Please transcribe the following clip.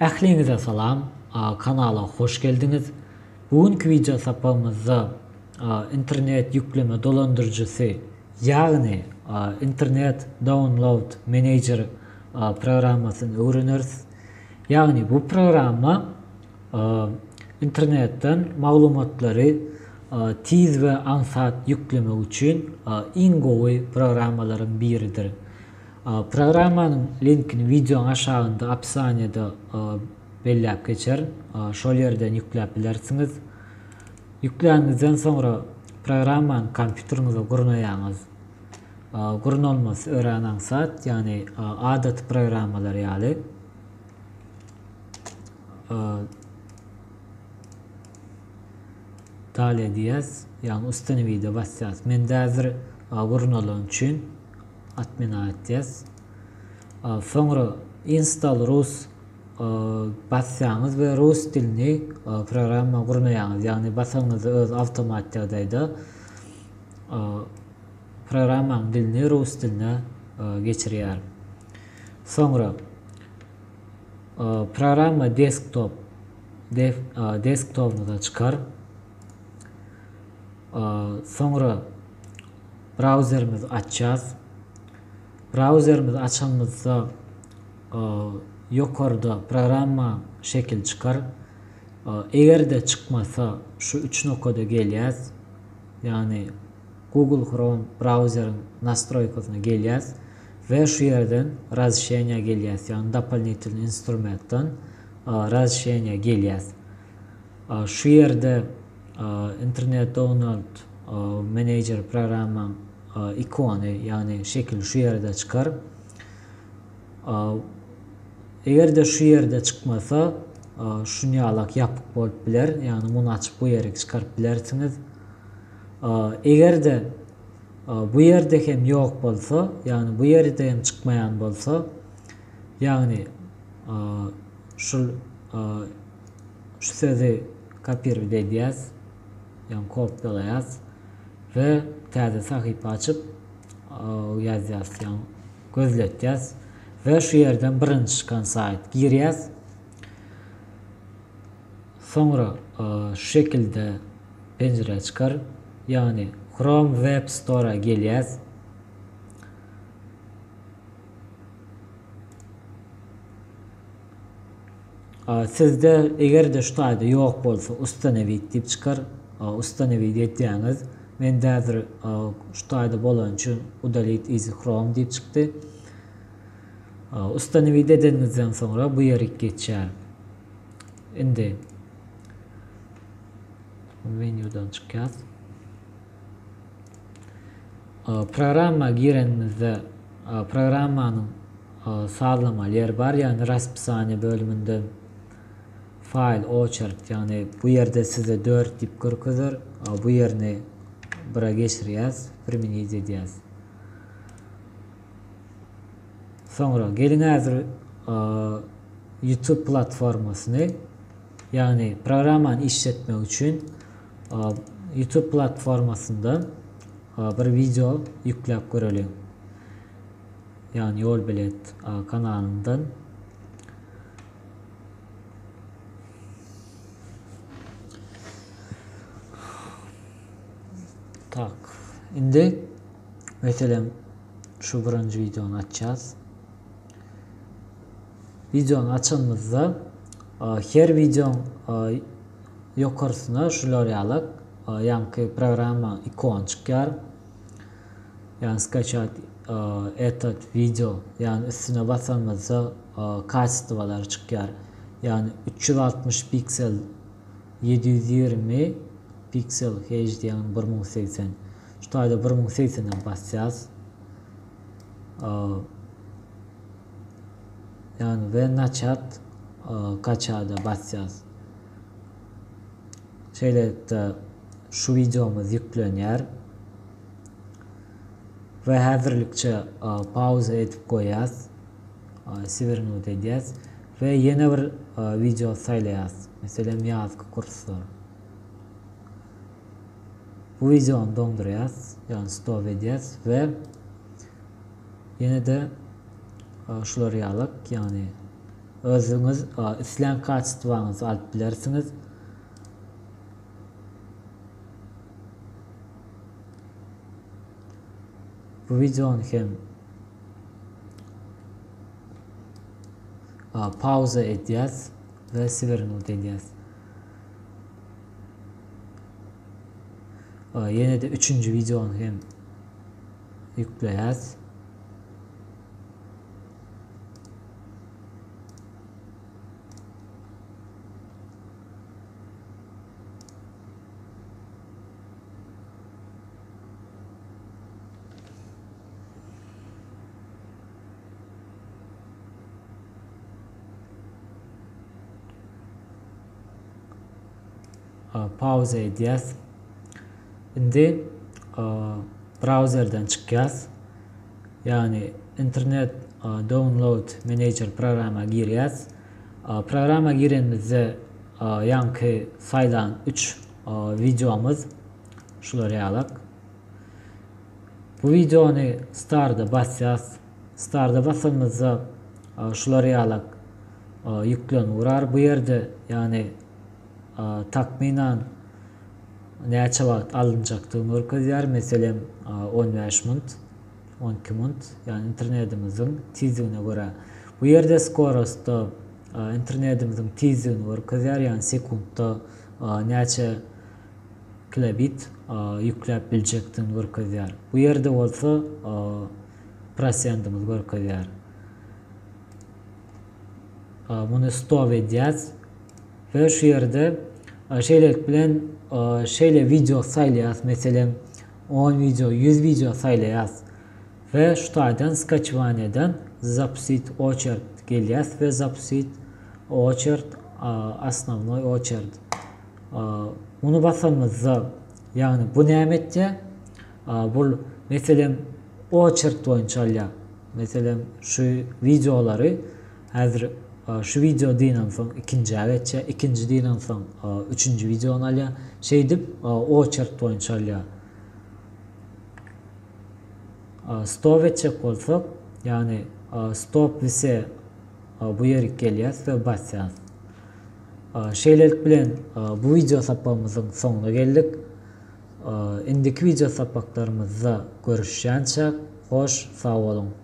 Ahliňize salam, kanala hoş geldiniz. Bugünkü video sapamızda internet yükleme dolandırıcısı yani internet download manager programmasını öğreniriz. Yani bu programma internetten malumatları tez ve ansat yükleme için en gowy programmaların biridir. Programmanın linkini videonun aşağında apsaniyede belirlep geçer. Şol yerden yüklep bilersiniz. Yükleğinizden sonra programmanın kompüterinize kurnayanız. Kurulması öğrenen saat yani adet programmalar yani. Dale diyez yani üstüne video basacağız. Men de hazır kurulun için admin edeceğiz. Sonra install Rus bassanız ve Rus dilini programma kurnayanız yani bassanız öz otomatikadaydı programmanın dilini Rus diline geçiriyor. Sonra programma desktop'unu çıkar. Sonra browserimizi açacağız. Browserimizi açanımızda yukarıda programma şekil çıkar. Eğer de çıkmasa şu 3 noktada geleceğiz. Yani Google Chrome browser'ın настройкасына geleceğiz. Ve şu yerden разрешение geleceğiz. Yani дополнительный инструмент'tan разрешение geleceğiz. Şu yerde internet download manager programı ikonu yani şekil şu yerde çıkar. Eğer de şu yerde çıkmasa şunu alak yapıp bolup biler. Yani bunu açıp bu yere çıkarıp bilersiniz. Eğer de bu yerde hem yok bolsa yani bu yerde hem çıkmayan bolsa yani şu sözü kopyalay edeceğiz. Yani kopyalayacağız ve taze sayfa açıp yazacağız yani gözleteceğiz ve şu yerden birinci çıkan sayt gireceğiz. Sonra şu şekilde pencere çıkar. Yani Chrome Web Store'a geleceğiz. Sizde eğer de şu tayda yok bolsa ustanevi deyip çıkar. Ustanevi deydiğiniz men de hazır şu tayda bolan için udalit easy Chrome deyip çıktı. Ustanevi dediğinizden sonra bu yere geçer. Şimdi menüden çıkacağız. Programma girenimizde programmanın sağlama yer var yani raspsane bölümünde file очередь yani bu yerde size 4 tip kırkıdır. Bu yerini bura geçireceğiz. Применить edeceğiz. Sonra gelin hazır YouTube platformasını yani programın işletme için YouTube platformasından bir video yüklep görelim. Yani Yol Bilet kanalından. Tak. Şimdi mesela şu birinci videonu açacağız. Videonu açanımızda her videonun yukarısına şuları alıp yani programma ikon çıkar. Yani скачать этот video yani üstüne basanımızda kayıtlıvalar çıkar. Yani 360 piksel 720 piksel HD yani 1080. Şu tayda 1080'den basacağız. Yani ve начать kaçada basacağız. Şöyle de şu videomuz yükleniyor. Ve hazırlıkça pauza edip koyacağız. Sivernut edeceğiz. Ve yeni bir video saylayacağız. Mesela yazgı kursları. Bu videonu donduracağız. Yani stop edeceğiz ve yine de şuları alıp yani özüňiz islen kaçtywaňyzy alyp bilersiňiz. Bu videonu hem pauza edýäs ve sivernut edýäs. Yine de 3. videonu hem yükleýäs. Pauza edýäs. Indi browserden çykýas. Yani internet download manager programa girýäs. Programa girenimizde yankı sayılan 3 videomuz şuları ýalak. Bu videonu start'a basýas. Start'a basymyzda şuları ýalak ýüklenýär. Bu yerde yani takminan näçe wagt alınjakdygyny görkezýär. Meselem 15 minut, 12 minut. Yani internetimizin tezligine göre. Bu yerde skorosta internetimizin tezligini görkezýär. Yani sekundda näçe kilobit ýükläp biljekdigini görkezýär. Bu yerde bolsa prosentimiz görkezýär. Bunu stop edýäs. Ve şu yerde şeyler bilen şeyle video saylaýas. Meselem 10 video, 100 video saylaýas. Ve şu taýdan skачиваниýadan запустить очередь gelýäs ve запустить очередь основной очередь. Bunu basamyzda yani bu nämetde bu meselem очередь boýunça alýar. Meselem şu videolary häzir şu video diýenden soň ikinji geçe, ikinji diýenden soň üçüncü videonu alýar. Şey dip очередь boýunça alýar. Stop etjek bolsak, yani stop ise bu ýere gelýäs we basýas. Şeyler bilen bu video sapamyzyň soňuna geldik. Indiki video sapaklarymyzda görüşýänçe hoş, sag bolun.